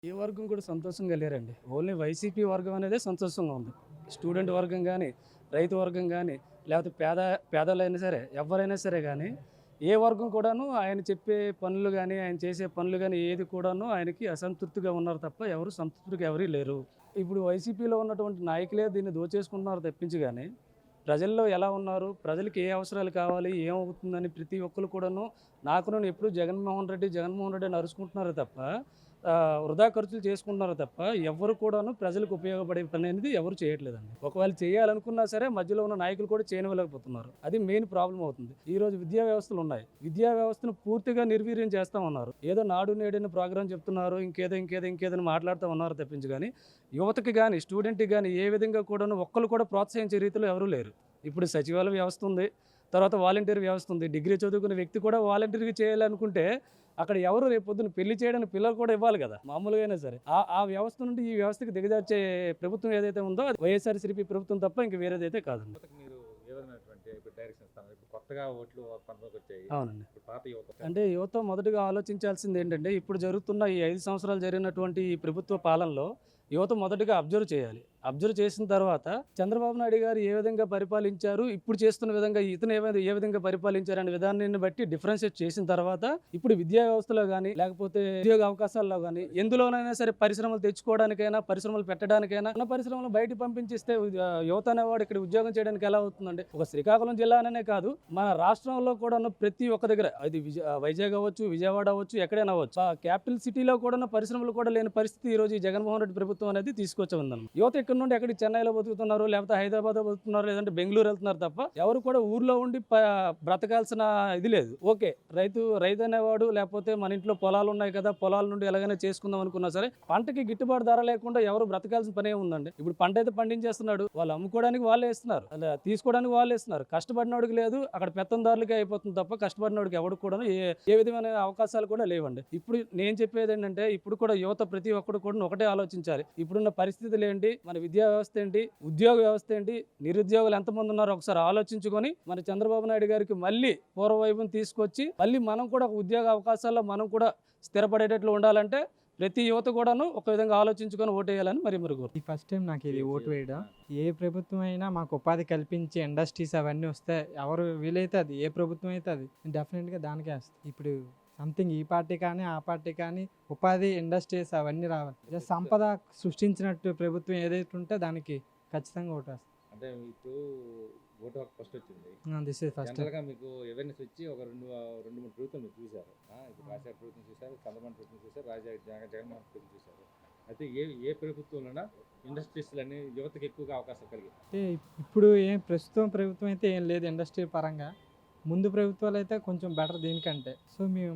ఏ వర్గం కూడా సంతోషంగా లేరండి. ఓన్లీ వైసీపీ వర్గం అనేదే సంతోషంగా ఉంది. స్టూడెంట్ వర్గం గానీ, రైతు వర్గం గానీ, లేకపోతే పేదోళ్ళైనా సరే, ఎవ్వరైనా సరే గానీ, ఏ వర్గం కూడాను ఆయన చెప్పే పనులు గానీ, ఆయన చేసే పనులు గానీ ఏది కూడాను ఆయనకి అసంతృప్తిగా ఉన్నారు తప్ప ఎవరు సంతృప్తిగా ఎవరు లేరు. ఇప్పుడు వైసీపీలో ఉన్నటువంటి నాయకులే దీన్ని దోచేసుకుంటున్నారు తప్పించి గానీ, ప్రజల్లో ఎలా ఉన్నారు? ప్రజలకి ఏ అవసరాలు కావాలి? ఏమవుతుందని ప్రతి ఒక్కళ్ళు కూడాను ఎప్పుడు జగన్మోహన్ రెడ్డి అని అరుచుకుంటున్నారే తప్ప వృధా ఖర్చులు చేసుకుంటున్నారు తప్ప ఎవ్వరు కూడాను ప్రజలకు ఉపయోగపడే పని అనేది ఎవరు చేయట్లేదండి. ఒకవేళ చేయాలనుకున్నా సరే మధ్యలో ఉన్న నాయకులు కూడా చేయనివ్వలేకపోతున్నారు. అది మెయిన్ ప్రాబ్లం అవుతుంది. ఈరోజు విద్యా వ్యవస్థలు ఉన్నాయి. విద్యా వ్యవస్థను పూర్తిగా నిర్వీర్యం చేస్తామన్నారు. ఏదో నాడు నేడని ప్రోగ్రాం చెప్తున్నారు, ఇంకేదని మాట్లాడుతూ ఉన్నారు తప్పించి కానీ యువతకి కానీ స్టూడెంట్కి కానీ ఏ విధంగా కూడాను ఒక్కరు కూడా ప్రోత్సహించే రీతిలో ఎవరూ లేరు. ఇప్పుడు సచివాలయ వ్యవస్థ ఉంది, తర్వాత వాలంటీర్ వ్యవస్థ ఉంది. డిగ్రీ చదువుకునే వ్యక్తి కూడా వాలంటీర్గా చేయాలనుకుంటే అక్కడ ఎవరు రేపు పొద్దున్న పెళ్లి చేయడానికి పిల్లలు కూడా ఇవ్వాలి కదా, మామూలుగా అయినా సరే. ఆ వ్యవస్థ నుండి ఈ వ్యవస్థకి దిగజార్చే ప్రభుత్వం ఏదైతే ఉందో అది వైఎస్ఆర్సీపీ ప్రభుత్వం తప్ప ఇంక వేరేదైతే కాదండి. మీరు డైరెక్షన్ ఇస్తాను. ఇప్పుడు కొత్తగా ఓట్లు కొంతమందికి వచ్చాయి. అవునండి. పాత యువత అంటే యువత మొదటగా ఆలోచించాల్సింది ఏంటంటే, ఇప్పుడు జరుగుతున్న ఈ 5 సంవత్సరాలు జరిగినటువంటి ఈ ప్రభుత్వ పాలనలో యువత మొదటగా అబ్జర్వ్ చేయాలి. అబ్జర్వ్ చేసిన తర్వాత చంద్రబాబు నాయుడు గారు ఏ విధంగా పరిపాలించారు, ఇప్పుడు చేస్తున్న విధంగా ఇతను ఏ విధంగా పరిపాలించారు అనే విధానాన్ని బట్టి డిఫరెన్షియేట్ చేసిన తర్వాత ఇప్పుడు విద్యా వ్యవస్థలో కానీ లేకపోతే ఉద్యోగ అవకాశాల్లో కానీ ఎందులోనైనా సరే పరిశ్రమలు తెచ్చుకోవడానికైనా పరిశ్రమలు పెట్టడానికైనా ఉన్న పరిశ్రమలు బయట పంపించిస్తే యువత అనేవాడు ఇక్కడ ఉద్యోగం చేయడానికి ఎలా అవుతుందండి? ఒక శ్రీకాకుళం జిల్లానే కాదు, మన రాష్ట్రంలో కూడా ప్రతి ఒక్క దగ్గర అది వైజాగ్ అవ్వచ్చు, విజయవాడ అవ్వచ్చు, ఎక్కడైనా అవ్వచ్చు, క్యాపిటల్ సిటీలో కూడా పరిశ్రమలు కూడా లేని పరిస్థితి ఈ రోజు ఈ జగన్మోహన్ రెడ్డి ప్రభుత్వం అనేది తీసుకొచ్చిందన్నమాట. యువత ఇక్కడ నుండి ఎక్కడికి చెన్నైలో బతుకుతున్నారు, లేకపోతే హైదరాబాద్ బతుకుతున్నారు, లేదంటే బెంగళూరు వెళ్తున్నారు తప్ప ఎవరు కూడా ఊర్లో ఉండి బ్రతకాల్సిన ఇది లేదు. ఓకే, రైతు అనేవాడు లేకపోతే మన ఇంట్లో పొలాలు ఉన్నాయి కదా, పొలాల నుండి ఎలాగైనా చేసుకుందాం అనుకున్నా సరే పంటకి గిట్టుబాటు ధర లేకుండా ఎవరు బ్రతకాల్సిన పనే ఉందండి. ఇప్పుడు పంట అయితే పండించేస్తున్నాడు, వాళ్ళు అమ్ముకోవడానికి వాళ్ళే ఇస్తున్నారు, అలా తీసుకోవడానికి వాళ్ళే ఇస్తున్నారు. కష్టపడినోడికి లేదు, అక్కడ పెత్తందారులకే అయిపోతుంది తప్ప కష్టపడినోడికి ఎవరికి కూడా ఏ విధమైన అవకాశాలు కూడా లేవండి. ఇప్పుడు నేను చెప్పేది ఏంటంటే, ఇప్పుడు కూడా యువత ప్రతి ఒక్కరు కూడా ఒకటే ఆలోచించాలి. ఇప్పుడున్న పరిస్థితులు ఏంటి, మన విద్యా వ్యవస్థ ఏంటి, ఉద్యోగ వ్యవస్థ ఏంటి, నిరుద్యోగులు ఎంతమంది ఉన్నారో ఒకసారి ఆలోచించుకొని మన చంద్రబాబు నాయుడు గారికి మళ్ళీ పూర్వవైపును తీసుకొచ్చి మళ్ళీ మనం కూడా ఉద్యోగ అవకాశాల్లో మనం కూడా స్థిరపడేటట్లు ఉండాలంటే ప్రతి యువత కూడాను ఒక విధంగా ఆలోచించుకొని ఓటేయాలని మరి ఈ ఫస్ట్ టైం నాకు ఇది ఓటు వేయడం. ఏ ప్రభుత్వం అయినా మాకు ఉపాధి కల్పించి ఇండస్ట్రీస్ అవన్నీ వస్తే ఎవరు వీలైతే అది ఏ ప్రభుత్వం అయితే అది డెఫినెట్గా దానికే వస్తుంది. ఇప్పుడు సంథింగ్ ఈ పార్టీ కానీ ఆ పార్టీ కానీ ఉపాధి ఇండస్ట్రీస్ అవన్నీ రావాలి. జస్ట్ సంపద సృష్టించినట్టు ప్రభుత్వం ఏదైతే ఉంటే దానికి ఖచ్చితంగా ఓటు వేస్తుంది. అంటే ఇప్పుడు ఓటు హక్కు ఫస్ట్ వచ్చింది. దిస్ ఇస్ ఫస్ట్ జనరల్గా మీకు అవేర్నెస్ వచ్చి ఒక రెండు మూడు ప్రభుత్వం మీరు చూశారు. ఇప్పుడు రాజశేఖర ప్రభుత్వం చూశారు, చంద్రబాబు ప్రభుత్వం చూశారు, జగన్మోహన్ ప్రభుత్వం చూశారు. అయితే ఏ ప్రభుత్వంలోనా ఇండస్ట్రీస్లని యువతకు ఎక్కువగా అవకాశం కలిగింది? అంటే ఇప్పుడు ప్రస్తుతం ప్రభుత్వం అయితే ఏం లేదు ఇండస్ట్రీ పరంగా. ముందు ప్రభుత్వాలు అయితే కొంచెం బెటర్ దీనికంటే. సో మేము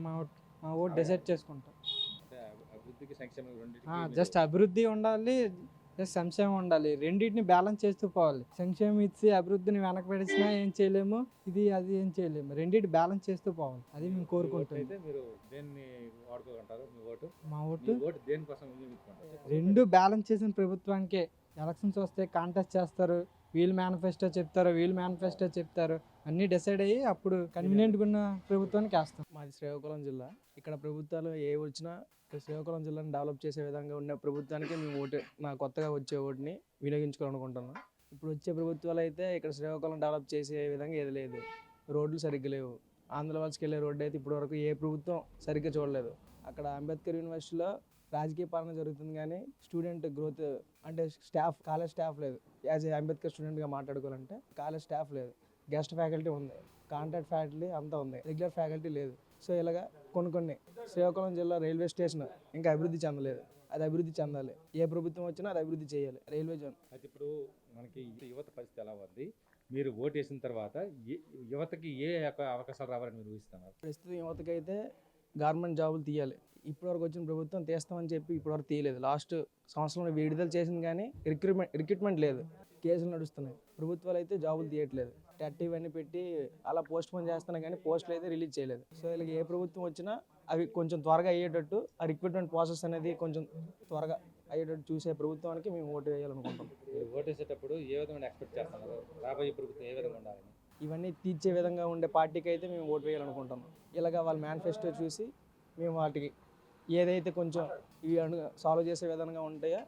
మా ఓటు డిసైడ్ చేసుకుంటాం. అంటే అభివృద్ధికి సంక్షేమం జస్ట్ అభివృద్ధి ఉండాలి, జస్ట్ సంక్షేమం ఉండాలి. రెండింటిని బ్యాలెన్స్ చేస్తూ పోవాలి. సంక్షేమం ఇచ్చి అభివృద్ధిని వెనకబడిసినా ఏం చేయలేము, అది ఏం చేయలేము. రెండింటి బ్యాలెన్స్ చేస్తూ పోవాలి, అది మేము కోరుకుంటాం. అయితే మీరు దేన్ని వాడుకోగంటారు? మా ఓటు దేనికోసం వినియోగించుకుంటారు? రెండు బ్యాలెన్స్ చేసిన ప్రభుత్వానికే. ఎలక్షన్స్ వస్తే కాంటెస్ట్ చేస్తారు, వీళ్ళు మేనిఫెస్టో చెప్తారు, అన్నీ డిసైడ్ అయ్యి అప్పుడు కన్వీనియంట్గా ఉన్న ప్రభుత్వానికి వేస్తాం. మాది శ్రీకాకుళం జిల్లా. ఇక్కడ ప్రభుత్వాలు ఏ వచ్చినా ఇక్కడ శ్రీకాకుళం జిల్లాని డెవలప్ చేసే విధంగా ఉన్న ప్రభుత్వానికి మేము నా కొత్తగా వచ్చే ఓటుని వినియోగించుకోవాలనుకుంటున్నాం. ఇప్పుడు వచ్చే ప్రభుత్వాలు అయితే ఇక్కడ శ్రీకాకుళం డెవలప్ చేసే విధంగా ఏది లేదు. రోడ్లు సరిగ్గా లేవు. ఆంధ్రవలసకి వెళ్ళే రోడ్డు అయితే ఇప్పటివరకు ఏ ప్రభుత్వం సరిగ్గా చూడలేదు. అక్కడ అంబేద్కర్ యూనివర్సిటీలో రాజకీయ పాలన జరుగుతుంది కానీ స్టూడెంట్ గ్రోత్ అంటే కాలేజ్ స్టాఫ్ లేదు. యాజ్ ఏ అంబేద్కర్ స్టూడెంట్గా మాట్లాడుకోవాలంటే కాలేజ్ స్టాఫ్ లేదు. గెస్ట్ ఫ్యాకల్టీ ఉంది, కాంట్రాక్ట్ ఫ్యాకల్టీ అంతా ఉంది, రెగ్యులర్ ఫ్యాకల్టీ లేదు. సో ఇలాగా కొన్ని శ్రీకాకుళం జిల్లా రైల్వే స్టేషన్ ఇంకా అభివృద్ధి చెందలేదు. అది అభివృద్ధి చెందాలి. ఏ ప్రభుత్వం వచ్చినా అది అభివృద్ధి చేయాలి. Railway zone. అయితే ఇప్పుడు మనకి యువత పరిస్థితి ఎలా ఉంది? మీరు ఓటు వేసిన తర్వాత యువతకి ఏ అవకాశాలు రావాలని మీరు ఊహిస్తున్నారు? ప్రస్తుతం యువతకి అయితే గవర్నమెంట్ జాబులు తీయాలి. ఇప్పటివరకు వచ్చిన ప్రభుత్వం తీస్తామని చెప్పి ఇప్పటివరకు తీయలేదు. లాస్ట్ సంవత్సరంలో విడుదల చేసింది కానీ రిక్రూట్మెంట్ లేదు. కేసులు నడుస్తున్నాయి. ప్రభుత్వాలు అయితే జాబులు తీయట్లేదు. టెట్ ఇవన్నీ పెట్టి అలా పోస్ట్ పోన్ చేస్తున్నాయి కానీ పోస్టులు అయితే రిలీజ్ చేయలేదు. సో ఇలా ఏ ప్రభుత్వం వచ్చినా అవి కొంచెం త్వరగా అయ్యేటట్టు, ఆ రిక్రూట్మెంట్ ప్రాసెస్ అనేది కొంచెం త్వరగా అయ్యేటట్టు చూసే ప్రభుత్వానికి మేము ఓటు వేయాలనుకుంటాం. మీరు ఓటు వేసేటప్పుడు ఏ విధంగా ఎక్స్పెక్ట్ చేస్తున్నారు? రాబోయే ప్రభుత్వం ఏ విధంగా ఉండాలని? ఇవన్నీ తీర్చే విధంగా ఉండే పార్టీకి అయితే మేము ఓటు వేయాలనుకుంటున్నాం. ఇలాగా వాళ్ళ మేనిఫెస్టో చూసి మేము వాటికి ఏదైతే కొంచెం ఇవి సాల్వ్ చేసే విధంగా ఉంటాయా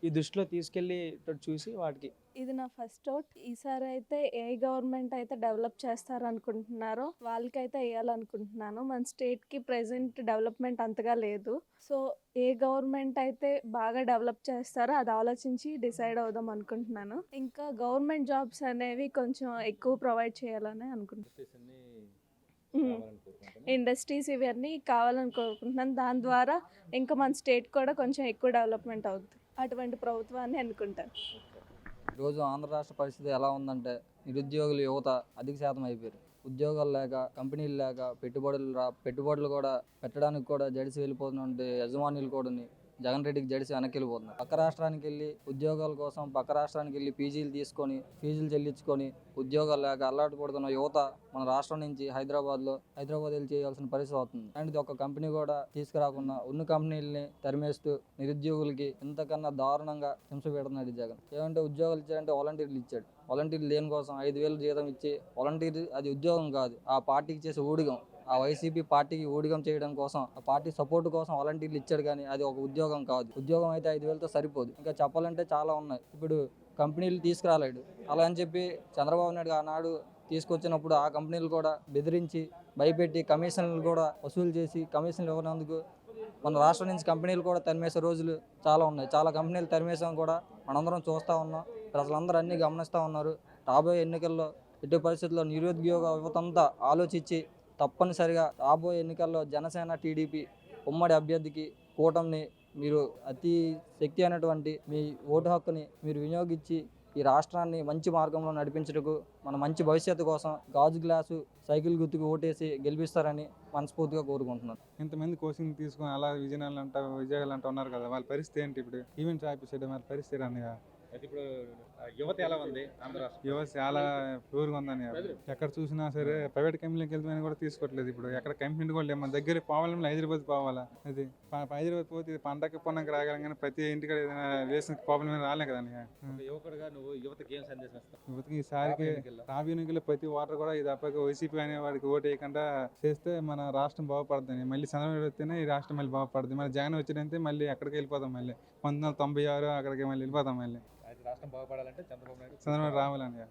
ఈ దృష్టిలో తీసుకెళ్ళి చూసి వాటికి ఇది నా ఫస్ట్ ఓట్. ఈసారి అయితే ఏ గవర్నమెంట్ అయితే డెవలప్ చేస్తారనుకుంటున్నారో వాళ్ళకైతే వేయాలనుకుంటున్నాను. మన స్టేట్కి ప్రెసెంట్ డెవలప్మెంట్ అంతగా లేదు. సో ఏ గవర్నమెంట్ అయితే బాగా డెవలప్ చేస్తారో అది ఆలోచించి డిసైడ్ అవుదాం అనుకుంటున్నాను. ఇంకా గవర్నమెంట్ జాబ్స్ అనేవి కొంచెం ఎక్కువ ప్రొవైడ్ చేయాలని అనుకుంటున్నాను. ఇండస్ట్రీస్ ఇవన్నీ కావాలని కోరుకుంటున్నాను. దాని ద్వారా ఇంకా మన స్టేట్ కూడా కొంచెం ఎక్కువ డెవలప్మెంట్ అవుతుంది. అటువంటి ప్రభుత్వాన్ని అనుకుంటాను. ఈరోజు ఆంధ్ర రాష్ట్ర పరిస్థితి ఎలా ఉందంటే నిరుద్యోగుల యువత అధిక శాతం అయిపోయారు. ఉద్యోగాలు లేక, కంపెనీలు లేక, పెట్టుబడులు కూడా పెట్టడానికి కూడా జడిసి వెళ్ళిపోతున్న యజమానులు కూడా జగన్ రెడ్డికి జడిసి వెనక్కి వెళ్ళిపోతున్నారు. పక్క రాష్ట్రానికి వెళ్ళి ఉద్యోగాల కోసం పక్క రాష్ట్రానికి వెళ్ళి పీజీలు తీసుకొని ఫీజులు చెల్లించుకొని ఉద్యోగాలు లేక అల్లాటి పడుతున్న యువత మన రాష్ట్రం నుంచి హైదరాబాద్ వెళ్ళి చేయాల్సిన పరిస్థితి అవుతుంది. అలాంటిది ఒక కంపెనీ కూడా తీసుకురాకుండా ఉన్న కంపెనీలని తరిమేస్తూ నిరుద్యోగులకి ఇంతకన్నా దారుణంగా హింస పెడుతున్నాడు జగన్. ఏమంటే ఉద్యోగాలు ఇచ్చాడంటే వాలంటీర్లు ఇచ్చాడు. వాలంటీర్లు దేనికోసం 5,000 జీతం ఇచ్చి వాలంటీర్ అది ఉద్యోగం కాదు, ఆ పార్టీకి చేసే ఊడిగం. ఆ వైసీపీ పార్టీకి ఊడిగం చేయడం కోసం ఆ పార్టీ సపోర్ట్ కోసం వాలంటీర్లు ఇచ్చాడు, కానీ అది ఒక ఉద్యోగం కాదు. ఉద్యోగం అయితే 5,000తో సరిపోదు. ఇంకా చెప్పాలంటే చాలా ఉన్నాయి. ఇప్పుడు కంపెనీలు తీసుకురాలేడు. అలా అని చెప్పి చంద్రబాబు నాయుడు ఆనాడు తీసుకొచ్చినప్పుడు ఆ కంపెనీలు కూడా బెదిరించి భయపెట్టి కమిషన్లు కూడా వసూలు చేసి కమిషన్లు ఇవ్వనందుకు మన రాష్ట్రం నుంచి కంపెనీలు కూడా తరిమేసే రోజులు చాలా ఉన్నాయి. చాలా కంపెనీలు తరిమేసాం కూడా మనందరం చూస్తూ ఉన్నాం. ప్రజలందరూ అన్నీ గమనిస్తూ ఉన్నారు. రాబోయే ఎన్నికల్లో ఎట్టి పరిస్థితుల్లో నిరుద్యోగ యువతంతా ఆలోచించి తప్పనిసరిగా రాబోయే ఎన్నికల్లో జనసేన టీడీపీ ఉమ్మడి అభ్యర్థికి కూటమిని మీరు అతి శక్తి అయినటువంటి మీ ఓటు హక్కుని మీరు వినియోగించి ఈ రాష్ట్రాన్ని మంచి మార్గంలో నడిపించటకు మన మంచి భవిష్యత్తు కోసం గాజు గ్లాసు సైకిల్ గుర్తుకు ఓటేసి గెలిపిస్తారని మనస్ఫూర్తిగా కోరుకుంటున్నాను. ఇంతమంది కోచింగ్ తీసుకొని అలా విజయాలు అంటూ ఉన్నారు కదా, వాళ్ళ పరిస్థితి ఏంటి? ఇప్పుడు ఈవెంట్స్ ఆఫీసర్ వాళ్ళ పరిస్థితి అన్నయ్య. అయితే ఇప్పుడు యువత ఎలా ఉంది ఆంధ్ర రాష్ట్రం? యువత చాలా ప్యూర్గా ఉందని ఎక్కడ చూసినా సరే ప్రైవేట్ కంపెనీలకు వెళ్తామని కూడా తీసుకోవట్లేదు. ఇప్పుడు ఎక్కడ కంపెనీ కూడా లేదు. మన దగ్గర పోవాలంటే హైదరాబాద్ పోవాలా. అది హైదరాబాద్ పోతే పండగ పొన్నకి రాగలం, కానీ ప్రతి ఇంటికి ఏదైనా రేషన్ ప్రాబ్లం రాలే కదా అన్నయ్య. యువకుడుగా నువ్వు యువతకి ఏం సందేశం ఇస్తావు? యువతకి ఈసారికి రాబోయే ఎన్నికల్లో ప్రతి ఓటర్ కూడా ఇది తప్పక వైసీపీ అనే వాడికి ఓటు వేయకుండా చేస్తే మన రాష్ట్రం బాగుపడుతుంది. మళ్ళీ చంద్రబాబు వస్తేనే ఈ రాష్ట్రం మళ్ళీ బాగుపడుతుంది. మన జగన్ వచ్చినంతే మళ్ళీ ఎక్కడికి వెళ్ళిపోతాం. మళ్ళీ 1996 అక్కడికి మళ్ళీ వెళ్ళిపోతాం. మళ్ళీ రాష్ట్రం బాగుపడాలంటే చంద్రబాబు రావాలన్నయ్య.